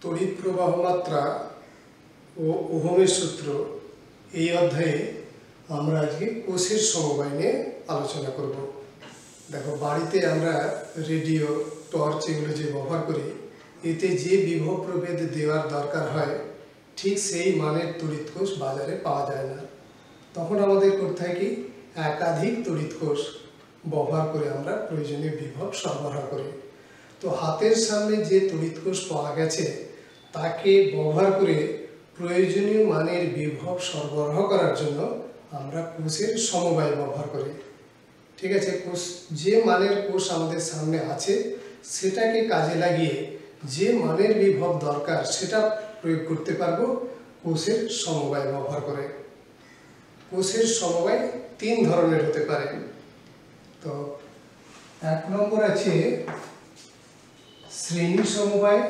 তড়িৎ প্রবাহ মাত্রা ও ওহমের সূত্র এই অধ্যায়ে আমরা আজকে কোষের সমবায় নিয়ে আলোচনা করব। দেখো, বাড়িতে আমরা রেডিও, টর্চ এগুলো যে ব্যবহার করি, এতে যে বিভব প্রভেদ দেওয়ার দরকার হয় ঠিক সেই মানের তড়িৎ কোষ বাজারে পাওয়া যায় না। তখন আমাদের করতে হয় কি, একাধিক তড়িৎ কোষ ব্যবহার করে আমরা প্রয়োজনীয় বিভব সরবরাহ করি। তো হাতের সামনে যে তড়িৎ কোষ পাওয়া গেছে তাকে ব্যবহার করে প্রয়োজনীয় মানের বিভব সরবরাহ করার জন্য আমরা কোষের সমবায় ব্যবহার করি। ঠিক আছে, কোষ যে মানের কোষ আমাদের সামনে আছে সেটাকে কাজে লাগিয়ে যে মানের বিভব দরকার সেটা প্রয়োগ করতে পারবো কোষের সমবায় ব্যবহার করে। কোষের সমবায় তিন ধরনের হতে পারে। তো এক নম্বর আছে শ্রেণী সমবায়,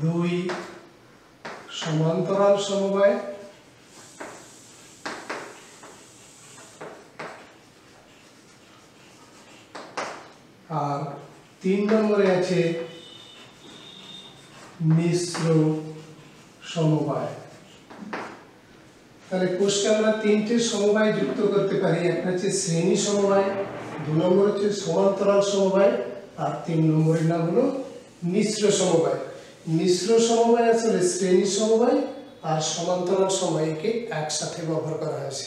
দুই সমান্তরাল সমবায়, আর তিন নম্বরে আছে মিশ্র সমবায়। তাহলে কোষকে আমরা তিনটে সমবায় যুক্ত করতে পারি। একটা হচ্ছে শ্রেণী সমবায়, দু নম্বর হচ্ছে সমান্তরাল সমবায়, আর তিন নম্বরের নাম হলো মিশ্র সমবায়। মিশ্র সমবায় আসলে শ্রেণী সমবায় আর সমান্তরাল সমবায়কে একসাথে ব্যবহার করা হয়েছে।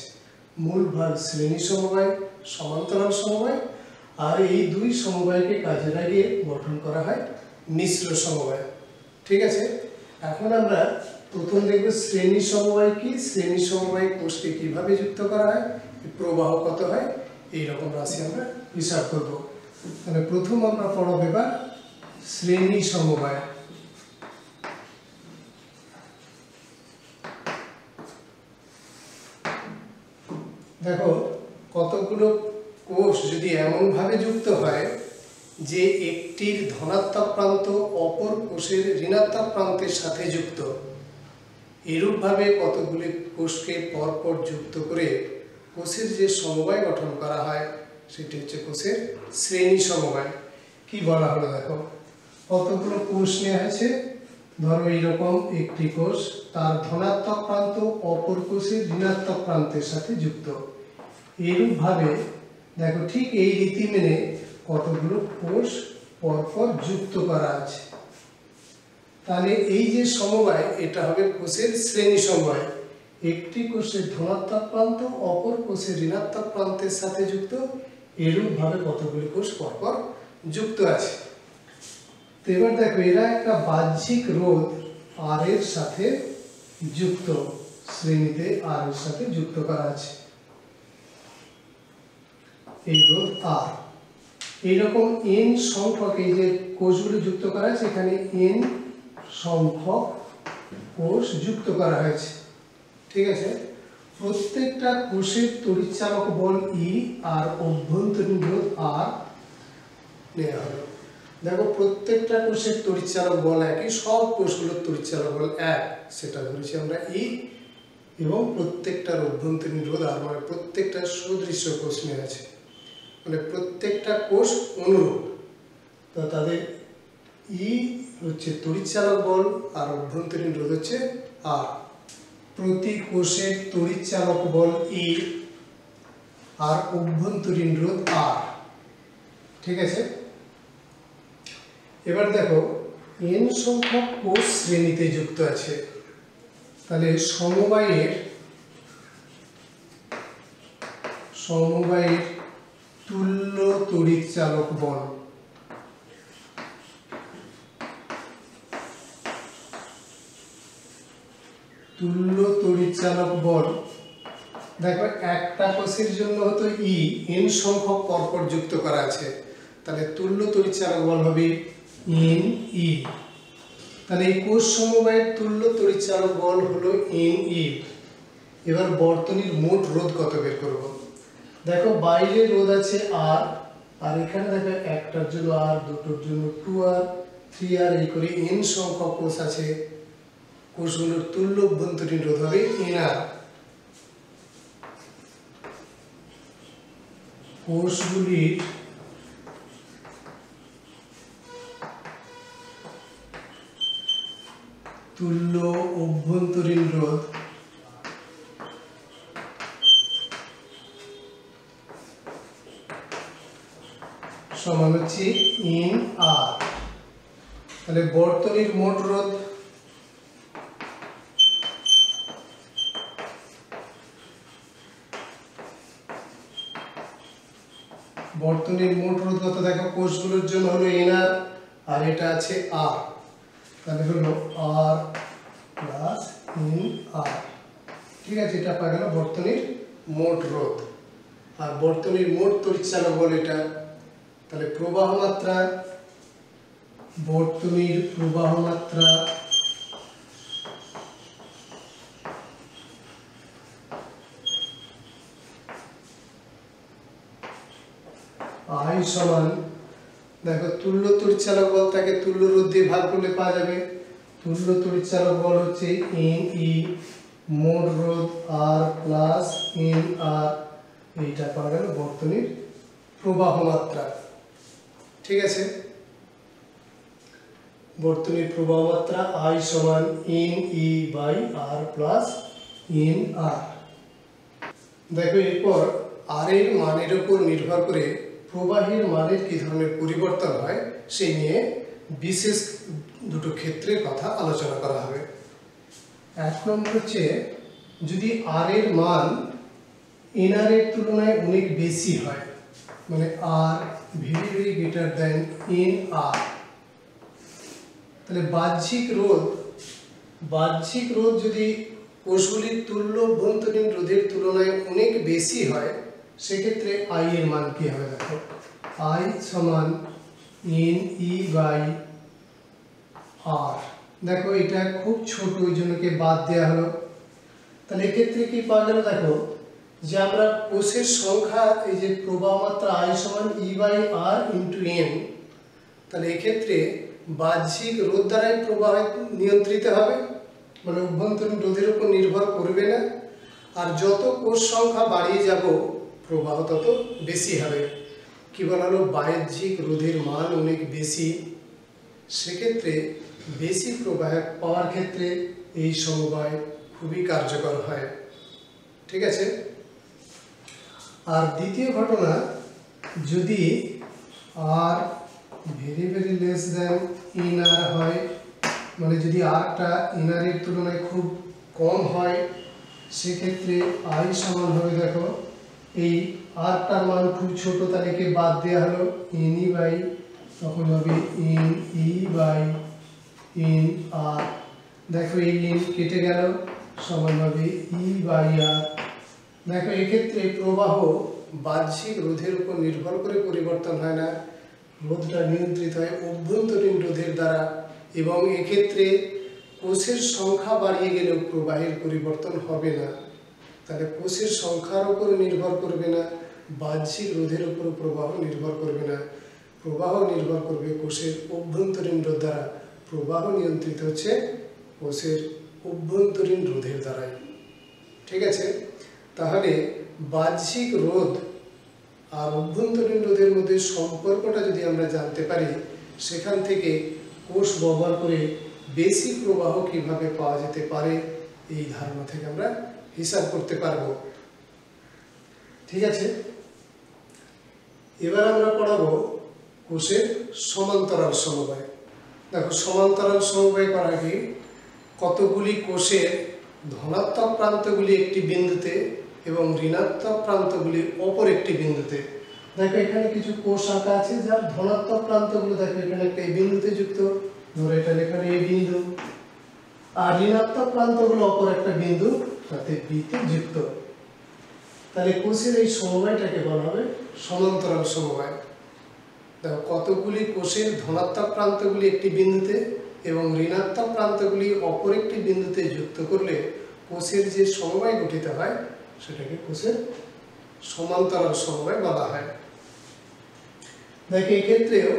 মূল ভাগ শ্রেণী সমবায়, সমান্তরাল সমবায়, আর এই দুই সমবায়কে কাজে লাগিয়ে গঠন করা হয় মিশ্র সমবায়। ঠিক আছে, এখন আমরা প্রথম দেখব শ্রেণী সমবায় কি, শ্রেণী সমবায় কোষকে কিভাবে যুক্ত করা হয়, প্রবাহ কত হয়, এইরকম রাশি আমরা হিসাব করব। তাহলে প্রথম আমরা পড়ব এবার শ্রেণী সমবায়। দেখো, কতগুলো কোষ যদি এমনভাবে যুক্ত হয় যে একটির ধনাত্মক প্রান্ত অপর কোষের ঋণাত্মক প্রান্তের সাথে যুক্ত, এরূপভাবে কতগুলি কোষকে পরপর যুক্ত করে কোষের যে সমবায় গঠন করা হয় সেটি হচ্ছে কোষের শ্রেণী সমবায়। কি বলা হলো, দেখো কতগুলো কোষ নেওয়া হয়েছে। ধরো এইরকম একটি কোষ, তার ধনাত্মক প্রান্ত অপর কোষের ঋণাত্মক প্রান্তের সাথে যুক্ত। এরূপভাবে দেখো ঠিক এই রীতি মেনে কতগুলো কোষ পরপর যুক্ত করা আছে। তাহলে এই যে সমবায়, এটা হবে কোষের শ্রেণী সমবায়। একটি কোষের ধনাত্মক প্রান্ত অপর কোষের ঋণাত্মক প্রান্তের সাথে যুক্ত, এরূপভাবে কতগুলি কোষ পরপর যুক্ত আছে। তো এবার দেখো, এরা একটা বাহ্যিক রোধ আর এর সাথে যুক্ত, শ্রেণীতে আর এর সাথে যুক্ত করা আছে। এই রোধ আর, এইরকম এন সংখ্যক এই যে কোষগুলো যুক্ত করা আছে, এখানে এন সংখ্যক কোষ যুক্ত করা হয়েছে। ঠিক আছে, প্রত্যেকটা কোষের তড়িৎচালক বল ই আর অভ্যন্তরীণ রোধ আর নেওয়া হলো। দেখো, প্রত্যেকটা কোষের তড়িৎচালক বল একই, সব কোষগুলোর তড়িৎচালক বল এক, সেটা ধরেছি আমরা ই, এবং প্রত্যেকটার অভ্যন্তরীণ রোধ আর, মানে প্রত্যেকটা সদৃশ্য কোষ নেওয়া আছে, মানে প্রত্যেকটা কোষ অনুরূপ। তো তাদের ই হচ্ছে তড়িৎচালক বল আর অভ্যন্তরীণ রোধ হচ্ছে আর। প্রতি কোষের তড়িৎচালক বল ই আর অভ্যন্তরীণ রোধ আর। ঠিক আছে, এবার দেখো এন সংখ্যক কোষ শ্রেণীতে যুক্ত আছে। তাহলে সমবায়ের তুল্য তড়িৎচালক বল, তুল্য তড়িৎচালক বল, দেখো একটা কোষের জন্য হতো ই, এন সংখ্যক পরপর যুক্ত করা আছে, তাহলে তুল্য তড়িৎচালক বল হবে এন ই। তাহলে এই কোষ সমবায়ের তুল্য তড়িৎচালক বল হলো এন ই। এবার বর্তনীর মোট রোধ কত বের করব। দেখো, বাইরে রোধ আছে আর, আর এখানে দেখো একটার জন্য আর, দুটোর জন্য 2r, 3r, এই করে এন সংখ্যক কোষ আছে। কোষগুলোর তুল্য অভ্যন্তরীণ রোধ হবে এনআর। কোষগুলির তুল্য অভ্যন্তরীণ রোধ সমান হচ্ছে ইন আর। তাহলে বর্তনীর মোট রোধ কত দেখো, কোষগুলোর জন্য হলো এনআর আর এটা আছে আর, তাহলে হলো আর প্লাস ইন আর। ঠিক আছে, এটা পাওয়া গেল বর্তনীর মোট রোধ। আর বর্তনীর মোট তড়িৎচালক বল এটা। তাহলে প্রবাহ মাত্রা, বর্তনীর প্রবাহ মাত্রা I সমান, দেখো তুল্য তড়িৎচালক বল তাকে তুল্য রোধ দিয়ে ভাগ করলে পাওয়া যাবে। তুল্য তড়িৎচালক বল হচ্ছে এন ই, মোট রোধ আর প্লাস এন আর, এইটা পাওয়া গেল বর্তনীর প্রবাহ মাত্রা। ঠিক আছে, বর্তনীর প্রবাহ মাত্রা I সমান N E by R plus N R. দেখো এরপর আর এর মানের উপর নির্ভর করে প্রবাহের মানের কি ধরনের পরিবর্তন হয় সেই নিয়ে বিশেষ দুটো ক্ষেত্রের কথা আলোচনা করা হবে। এক নম্বর হচ্ছে, যদি আর এর মান এনআর এর তুলনায় অনেক বেশি হয়, মানে R very very greater than N R, তাহলে বাহ্যিক রোধ যদি কোষগুলির তুল্য অভ্যন্তরীণ রোধের তুলনায় অনেক বেশি হয়, সেক্ষেত্রে আই এর মান কি হবে? দেখো আই সমান এন ই বাই আর। দেখো এটা খুব ছোট, ওই জন্য কে বাদ দেওয়া হলো। তাহলে এক্ষেত্রে কি পাওয়া গেল? দেখো যে আমরা কোষের সংখ্যা, এই যে প্রবাহ মাত্রা আই সমান ই বাই আর ইন্টু এন, তাহলে এক্ষেত্রে বাহ্যিক রোধ দ্বারাই প্রবাহ নিয়ন্ত্রিত হবে, মানে অভ্যন্তরীণ রোধের উপর নির্ভর করবে না। আর যত কোষ সংখ্যা বাড়িয়ে যাব প্রবাহ তত বেশি হবে। কি বলা হলো? বাহ্যিক রোধের মান অনেক বেশি, সেক্ষেত্রে বেশি প্রবাহ পাওয়ার ক্ষেত্রে এই সমবায় খুবই কার্যকর হয়। ঠিক আছে, আর দ্বিতীয় ঘটনা, যদি R very very less than N R হয়, মানে যদি আরটা ইনার এর তুলনায় খুব কম হয়, সেক্ষেত্রে আই সমান হবে, দেখো এই আরটার মান খুব ছোট, তাহলে কে বাদ দেওয়া হলো এন ই বাই, তখন হবে N E by N R. দেখো এই এন কেটে গেল, সমান হবে ই বাই আর। দেখো এক্ষেত্রে প্রবাহ বাহ্যিক রোধের উপর নির্ভর করে পরিবর্তন হয় না, রোধটা নিয়ন্ত্রিত হয় অভ্যন্তরীণ রোধের দ্বারা, এবং এক্ষেত্রে কোষের সংখ্যা বাড়িয়ে গেলেও প্রবাহের পরিবর্তন হবে না। তাহলে কোষের সংখ্যার উপর নির্ভর করবে না, বাহ্যিক রোধের উপর প্রবাহ নির্ভর করবে না, প্রবাহ নির্ভর করবে কোষের অভ্যন্তরীণ রোধ দ্বারা। প্রবাহ নিয়ন্ত্রিত হচ্ছে কোষের অভ্যন্তরীণ রোধের দ্বারাই। ঠিক আছে, তাহলে বাহ্যিক রোধ আর অভ্যন্তরীণ রোধের মধ্যে সম্পর্কটা যদি আমরা জানতে পারি, সেখান থেকে কোষ ব্যবহার করে বেশি প্রবাহ কিভাবে পাওয়া যেতে পারে এই ধারণা থেকে আমরা হিসাব করতে পারব। ঠিক আছে, এবার আমরা পড়াবো কোষের সমান্তরাল সমবায়। দেখো সমান্তরাল সমবায় করা কি, কতগুলি কোষের ধনাত্মক প্রান্তগুলি একটি বিন্দুতে এবং ঋণাত্মক প্রান্তগুলি অপর একটি বিন্দুতে। দেখো এখানে কিছু কোষ আঁকা আছে যার ধনাত্মক প্রান্তগুলো দেখো এখানে একটা এই বিন্দুতে যুক্ত, ধরো এটা লেখার এই বিন্দু, আর ঋণাত্মক প্রান্তগুলো অপর একটা বিন্দু সাথে বিতে যুক্ত। তাহলে কোষের এই সমবায়টাকে বলা হবে সমান্তরাল সমবায়। দেখো কতগুলি কোষের ধনাত্মক প্রান্তগুলি একটি বিন্দুতে এবং ঋণাত্মক প্রান্তগুলি অপর একটি বিন্দুতে যুক্ত করলে কোষের যে সমবায় গঠিত হয় সেটাকে কোষের সমান্তরাল সমবায় বলা হয়। দেখো এক্ষেত্রেও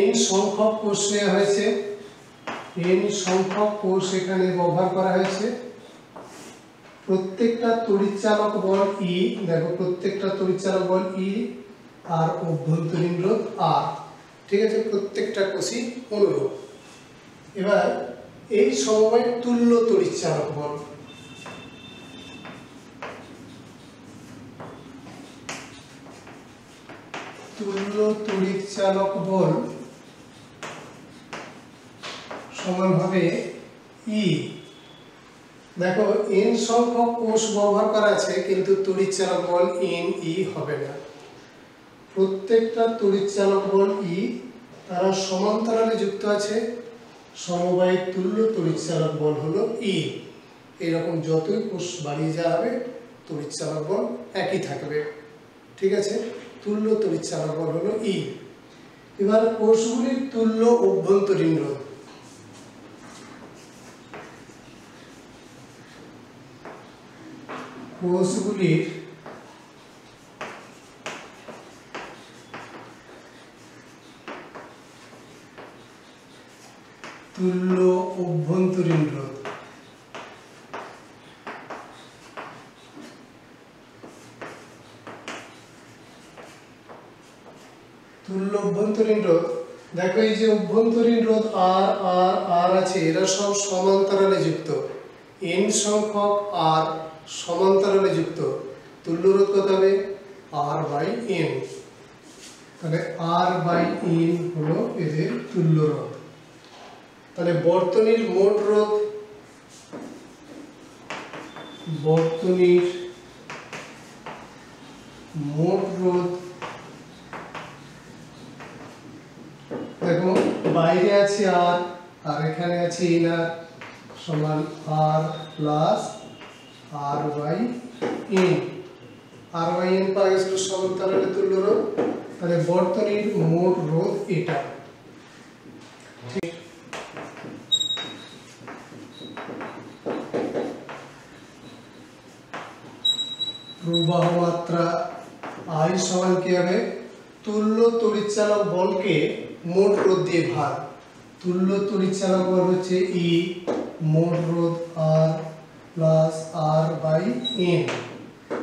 n সংখ্যক কোষ নেওয়া হয়েছে, n সংখ্যক কোষ এখানে ব্যবহার করা হয়েছে। প্রত্যেকটা তড়িৎচালক বল E, দেখো প্রত্যেকটা তড়িৎচালক বল E আর অভ্যন্তরীণ রোধ R। ঠিক আছে, প্রত্যেকটা কোষই অনুরূপ। এবার এই সমবায় তুল্য তড়িৎচালক বল। তুল্য তড়িৎচালক বল সমানভাবে ই। দেখো এন সংখ্যক কোষ ব্যবহার করা আছে, কিন্তু তড়িৎচালক বল এন ই হবে না। প্রত্যেকটা তড়িৎচালক বল ই, তারা সমান্তরালে যুক্ত আছে। সমবায় তুল্য তড়িৎচালক বল হলো ই। এরকম যতই কোষ বাড়িয়ে যাওয়া হবে তড়িৎচালক বল একই থাকবে। ঠিক আছে, তুল্য তড়িৎচালক বল হলো ই। এবার কোষগুলির তুল্য অভ্যন্তরীণ রোধ। কোষগুলির তুল্য অভ্যন্তরীণ রোধ। তুল্য অভ্যন্তরীণ রোধ, দেখো এই যে অভ্যন্তরীণ রোধ আর আর আর আছে, এরা সব সমান্তরালে যুক্ত। এন সংখ্যক আর সমান্তরালে যুক্ত। তুল্য রোধ কত হবে? আর বাই এন। তাহলে আর বাই এন হলো এদের তুল্য রোধ। তাহলে বর্তনীর মোট রোধ, বর্তনীর মোট রোধ, দেখো বাইরে আছে আর, আর এখানে আছে এন আর, সমান R plus R by N. R by N পাওয়া গেছিল সমান্তরালে তুল্য রোধ। তাহলে বর্তনীর মোট রোধ এটা। প্রবাহ মাত্রা আই সমান কি হবে? তুল্য তড়িৎচালক বলকে মোট রোধ দিয়ে ভাগ। তুল্য তড়িৎচালক বল হচ্ছে ই, মোট রোধ আর প্লাস আর বাই এন।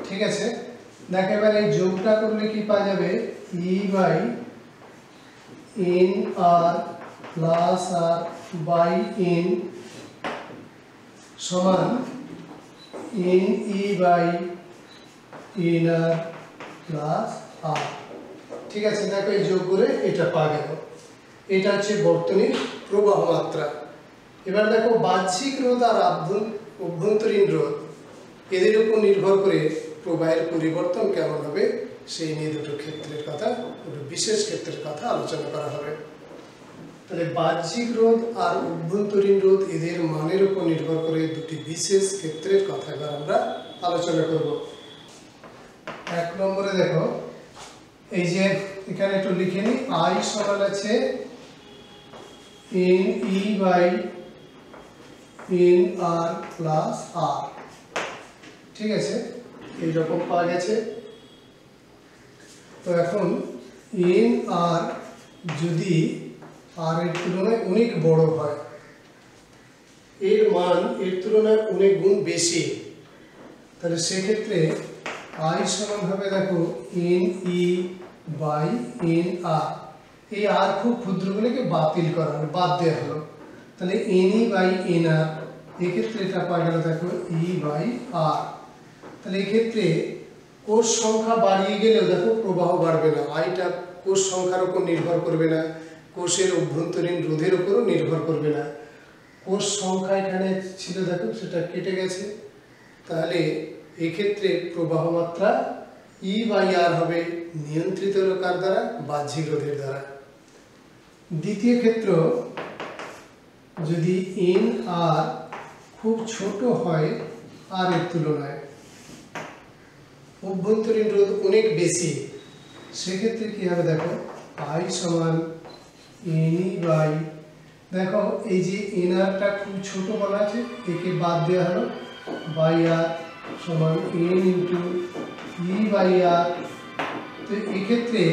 ঠিক আছে, দেখো এবার এই যোগটা করলে কি পাওয়া যাবে? E by N R plus R by N সমান N E by N R plus R. ঠিক আছে, দেখো এই যোগ করে এটা পাওয়া গেল। এটা হচ্ছে বর্তনীর প্রবাহ মাত্রা। এবার দেখো বাহ্যিক রোধ আর অভ্যন্তরীণ রোধ, এদের উপর নির্ভর করে প্রবাহের পরিবর্তন কেমন হবে সেই নিয়ে দুটো ক্ষেত্রের কথা, দুটো বিশেষ ক্ষেত্রের কথা আলোচনা করা হবে। তাহলে বাহ্যিক রোধ আর অভ্যন্তরীণ রোধ, এদের মানের উপর নির্ভর করে দুটি বিশেষ ক্ষেত্রের কথা এবার আমরা আলোচনা করব। এক নম্বরে দেখো এই যে এখানে একটু লিখে নিই, আই সমান আছে N E by N R plus R. ঠিক আছে, এইরকম পাওয়া গেছে। তো এখন এন আর যদি আর এর তুলনায় অনেক বড় হয়, এর মান এর তুলনায় অনেক গুণ বেশি, তাহলে সেক্ষেত্রে আই সমান হবে দেখো এন ই বাই এন আর। এই আর খুব ক্ষুদ্র গুলোকে বাতিল করা হলো, বাদ দেওয়া হলো। তাহলে এন ই বাই এন আর, এক্ষেত্রে এটা পাওয়া গেল দেখো ই বাই আর। তাহলে এক্ষেত্রে কোষ সংখ্যা বাড়িয়ে গেলেও দেখো প্রবাহ বাড়বে না। আইটা কোষ সংখ্যার উপর নির্ভর করবে না, কোষের অভ্যন্তরীণ রোধের উপরও নির্ভর করবে না। কোষ সংখ্যা এখানে ছিল দেখো, সেটা কেটে গেছে। তাহলে এক্ষেত্রে প্রবাহ মাত্রা ই বাই আর হবে নিয়ন্ত্রিত রোধকার দ্বারা, বাহ্যিক রোধের দ্বারা। দ্বিতীয় ক্ষেত্র, যদি এন আর খুব ছোট হয় আর এর তুলনায়, অভ্যন্তরীণ রোধ অনেক বেশি, সেক্ষেত্রে কি হবে দেখো আই সমান এন ই বাই, দেখো এই যে এন আরটা খুব ছোট বলা আছে, একে বাদ দেওয়া হলো, বাই আর সমান এন ইন্টু ই বাই আর। তো এক্ষেত্রে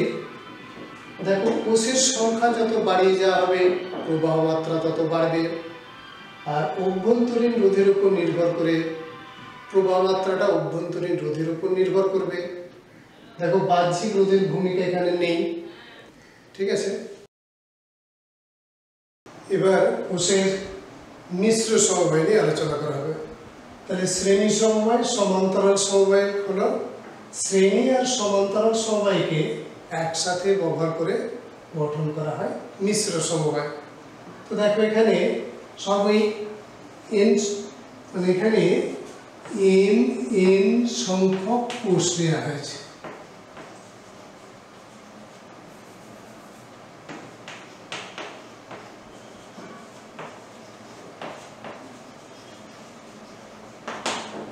দেখো কোষের সংখ্যা যত বাড়িয়ে যাওয়া হবে প্রবাহ মাত্রা তত বাড়বে, আর অভ্যন্তরীণ রোধের উপর নির্ভর করে প্রবাহ মাত্রাটা অভ্যন্তরীণ রোধের উপর নির্ভর করবে। দেখো বাহ্যিক রোধের ভূমিকা এখানে নেই। ঠিক আছে, এবার কোষের মিশ্র সমবায় নিয়ে আলোচনা করা হবে। তাহলে শ্রেণী সমবায়, সমান্তরাল সমবায় হলো শ্রেণী আর সমান্তরাল সমবায়কে একসাথে ব্যবহার করে গঠন করা হয় মিশ্র সমবায়। তো দেখো এখানে সবই এন, মানে এখানে এন সংখ্যক কোষ দেওয়া হয়েছে।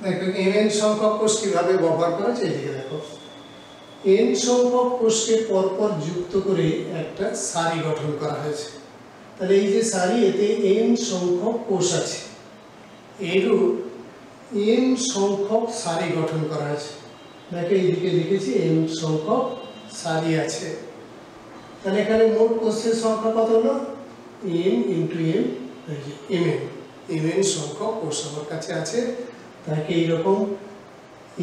দেখো এন সংখ্যক কোষ কিভাবে ব্যবহার করা যায়, এদিকে দেখো এন সংখ্যক কোষকে পরপর যুক্ত করে একটা সারি গঠন করা হয়েছে। তাহলে এই যে সারি, এতে এন সংখ্যক কোষ আছে, এরূপ এন সংখ্যক সারি গঠন করা হয়েছে। দেখো এইদিকে লিখেছি এন সংখ্যক সারি আছে। তাহলে এখানে মোট কোষের সংখ্যা কত হলো? এন ইন্টু এন, এন সংখ্যক কোষ আমার কাছে আছে। তাকে এইরকম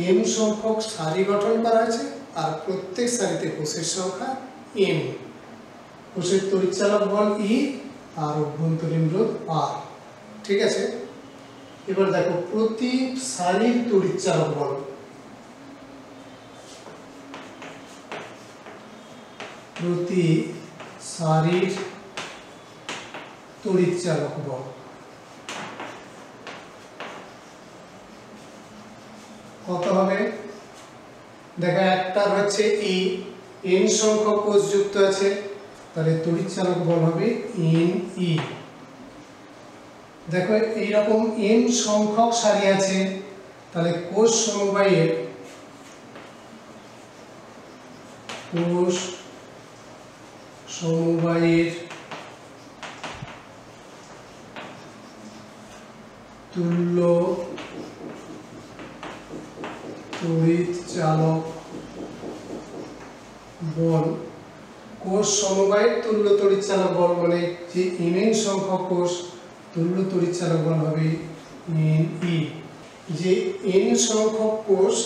এম সংখ্যক সারি গঠন করা হয়েছে, আর প্রত্যেক সারিতে কোষের সংখ্যা এন। কোষের তড়িৎচালক বল ই আর অভ্যন্তরীণ রোধ আর। ঠিক আছে, এবার দেখো প্রতি সারির তড়িৎচালক বল। প্রতি সারির তড়িৎচালক বল কত হবে? দেখো একটার হচ্ছে ই, এন সংখ্যক কোষ যুক্ত আছে, তাহলে তড়িৎচালক বল হবে এন ই। দেখো এইরকম এন সংখ্যক সারি আছে, তাহলে কোষ সমবায়ের তুল্য তড়িৎচালক বল, কোষ সমবায়ের তুল্য তড়িৎচালক বল মানে যে এন সংখ্যক কোষ, তুল্য তড়িৎচালক বল হবে এন ই। যে এন সংখ্যক কোষ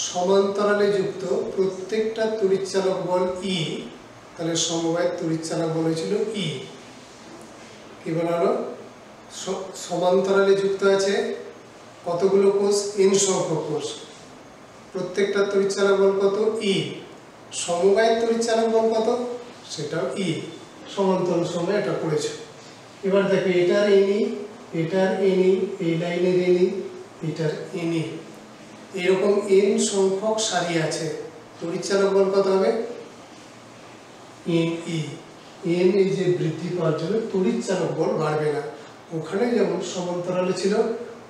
সমান্তরালে যুক্ত, প্রত্যেকটা তড়িৎচালক বল ই, তাহলে সমবায়ের তড়িৎচালক বল হয়েছিল ই। কি বলা হলো? সমান্তরালে যুক্ত আছে কতগুলো কোষ? এন সংখ্যক কোষ, প্রত্যেকটা তড়িৎচালক বল কত? ই। সমবায়ের তড়িৎচালক বল কত? সেটাও ই। সমান্তরাল সময় এটা পড়েছে। এবার দেখো এটার এনই, এটার এনই, এই লাইনের এনই, এটার এনই, এরকম এন সংখ্যক সারি আছে, তড়িৎচালক বল কত হবে? এন ই। এন এই যে বৃদ্ধি পাওয়ার জন্য তড়িৎচালক বল বাড়বে না। ওখানে যেমন সমান্তরালে ছিল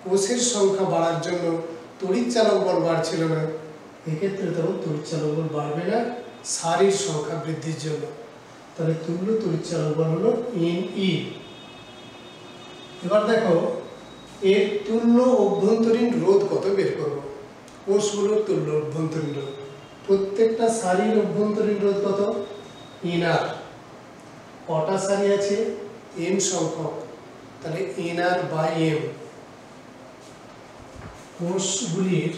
কোষের সংখ্যা বাড়ার জন্য তড়িৎচালক বল বাড়ছিল না, এক্ষেত্রে তখন তড়িৎচালক বল বাড়বে না সারির সংখ্যা বৃদ্ধির জন্য। তাহলে তুল্য তড়িৎচালক বল হলো এন ই। এবার দেখো এর তুল্য অভ্যন্তরীণ রোধ কত বের করব। কোষগুলোর তুল্য অভ্যন্তরীণ রোধ, প্রত্যেকটা সারির অভ্যন্তরীণ রোধ কত? এন আর। কটা সারি আছে? এন সংখ্যক, তাহলে এন আর বাই এম। কোষগুলির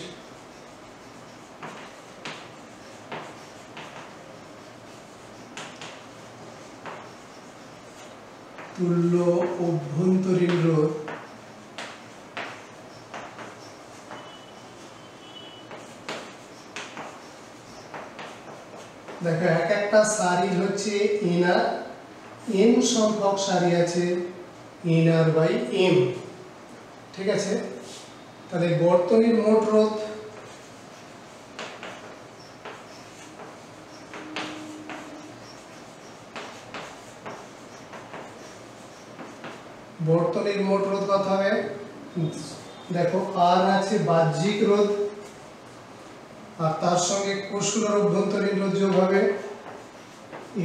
তুল্য অভ্যন্তরীণ রোধ দেখো এক একটা সারির হচ্ছে এন আর, এন সংখ্যক সারি আছে এন আর বাই এম। ঠিক আছে, তাহলে বর্তনীর মোট রোধ কত হবে? দেখো আর আছে বাহ্যিক রোধ, আর তার সঙ্গে কোষগুলোর অভ্যন্তরীণ রোধ যোগ হবে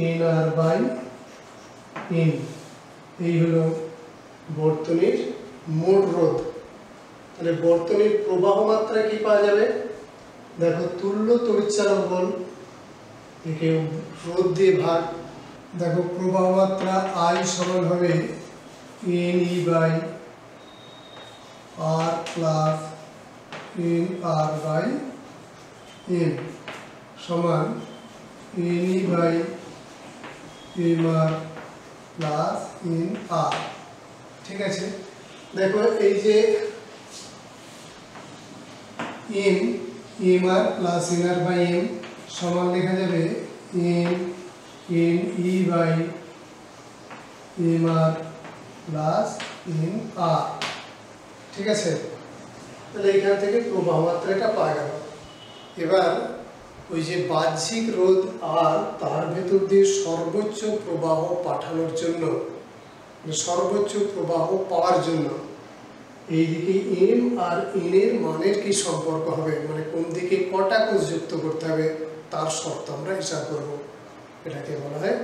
এন আর বাই এন। এই হলো বর্তনীর মোট রোধ। তাহলে বর্তনীর প্রবাহ মাত্রা কি পাওয়া যাবে? দেখো তুল্য তড়িৎচালক বল, একে রোধ দিয়ে ভাগ। দেখো প্রবাহ মাত্রা আই সমান হবে N E by R plus N R by M সমান N E by M R plus N R. ঠিক আছে, দেখো এই যে M M R plus N R by M সমান লেখা যাবে M N E by M R plus M R. ঠিক আছে, তাহলে এখান থেকে প্রবাহ মাত্রাটা পাওয়া গেল। এবার ওই যে বাহ্যিক রোধ আর তার ভেতর দিয়ে সর্বোচ্চ প্রবাহ পাঠানোর জন্য, সর্বোচ্চ প্রবাহ পাওয়ার জন্য এইদিকে এম আর এন এর মানের কি সম্পর্ক হবে, মানে কোন দিকে কটা কোষ যুক্ত করতে হবে তার শর্ত আমরা হিসাব করব। এটাকে বলা হয়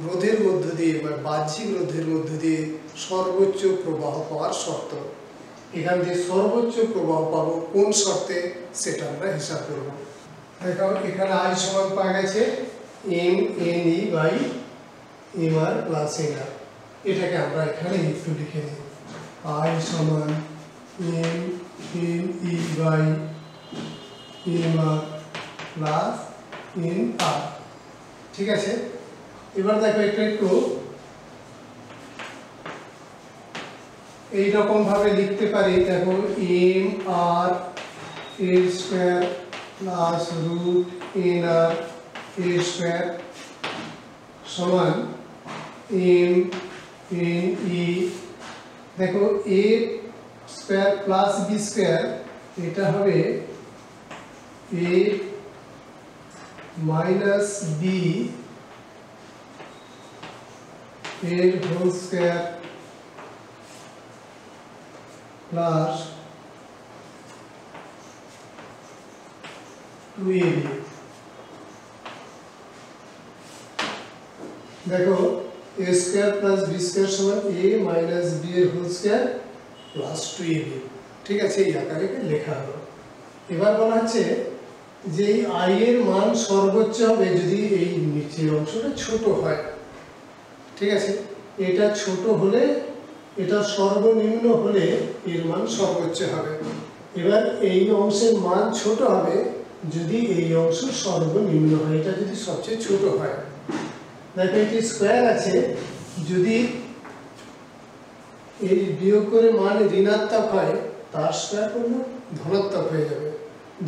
রোধের মধ্য দিয়ে বা বাহ্যিক রোধের মধ্য দিয়ে সর্বোচ্চ প্রবাহ পাওয়ার শর্ত। এখান দিয়ে সর্বোচ্চ প্রবাহ পাবো কোন শর্তে সেটা আমরা হিসাব করব। দেখো এখানে আই সমান পাওয়া গেছে M N E by M R plus N R. এটাকে আমরা এখানে একটু লিখে নিই, আই সমান M N E by M R plus N R. ঠিক আছে, এবার দেখো এটা একটু এইরকম ভাবে লিখতে পারি। দেখো এম আর এ স্কোয়ার প্লাস রুট এন আর এ স্কোয়ার সমান এম এন ই। দেখো এ স্কোয়ার প্লাস বি স্কোয়ার, এটা হবে এ মাইনাস বি এর হোল স্কোয়ার প্লাস 2ab। দেখো a square plus b square সমান a মাইনাস b এর হোল স্কয়ার প্লাস 2ab। ঠিক আছে, এই আকারে লেখা হলো। এবার বলা হচ্ছে যে i এর মান সর্বোচ্চ হবে যদি এই নিচের অংশটা ছোট হয়। ঠিক আছে, এটা ছোট হলে, এটা সর্বনিম্ন হলে এর মান সর্বোচ্চ হবে। এবার এই অংশের মান ছোট হবে যদি এই অংশ সর্বনিম্ন হয়, এটা যদি সবচেয়ে ছোট হয়। দেখো এটি স্কয়ার আছে, যদি এই বিয়োগ করে মান ঋণাত্মক হয় তার স্কয়ার করলে ধনাত্মক হয়ে যাবে,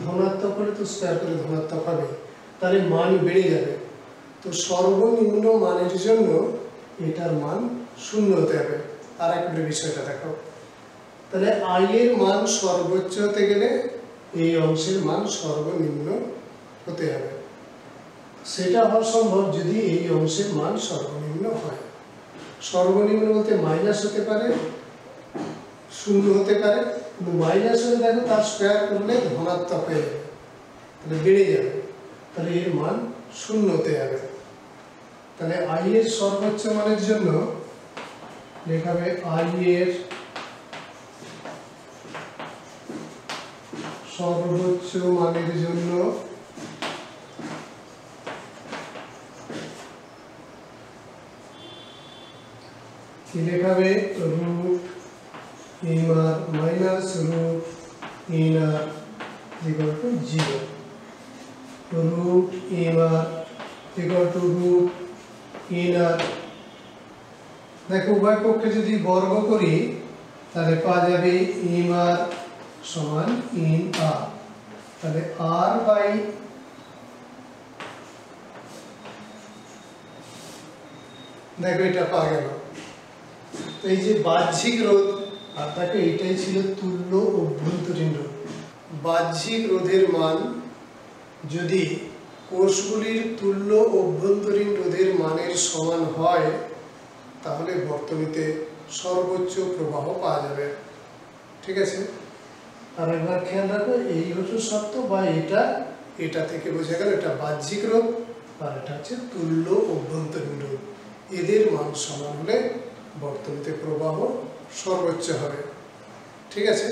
ধনাত্মক হলে তো স্কয়ার করে ধনাত্মক হবে, তাহলে মান বেড়ে যাবে। তো সর্বনিম্ন মানের জন্য এটার মান 0 হতে হবে। আর একবার বিষয়টা দেখো, তাহলে i এর মান সর্বোচ্চ হতে গেলে এই অংশের মান সর্বনিম্ন হতে হবে। সেটা হওয়া সম্ভব যদি এই অংশের মান সর্বনিম্ন হয়। সর্বনিম্ন বলতে মাইনাস হতে পারে, 0 হতে পারে। মাইনাস হলে দেখো তার স্কয়ার করলে ধনাত্মক হয়ে যাবে, তাহলে বেড়ে যাবে, তাহলে এর মান 0 হতে হবে। তাহলে i এর সর্বোচ্চ মানের জন্য লেখা হবে i এর সর্বোচ্চ মানের জন্য কি লেখা হবে, root M R minus root N R equal to 0। Root M R equal to root N R. দেখো উভয় পক্ষে যদি বর্গ করি তাহলে পাওয়া যাবে এম আর সমান এন আর। তাহলে আর বাই দেখো এটা পাওয়া গেল। তো এই যে বাহ্যিক রোধ, আর দেখো এটাই ছিল তুল্য অভ্যন্তরীণ রোধ। বাহ্যিক রোধের মান যদি কোষগুলির তুল্য অভ্যন্তরীণ রোধের মানের সমান হয় তাহলে বর্তনীতে সর্বোচ্চ প্রবাহ পাওয়া যাবে। ঠিক আছে, আর একবার খেয়াল রাখো এই হচ্ছে শর্ত, বা এটা থেকে বোঝা গেল এটা বাহ্যিক রোধ আর এটা হচ্ছে তুল্য অভ্যন্তরীণ রোধ। এদের মান সমান হলে বর্তনীতে প্রবাহ সর্বোচ্চ হবে। ঠিক আছে।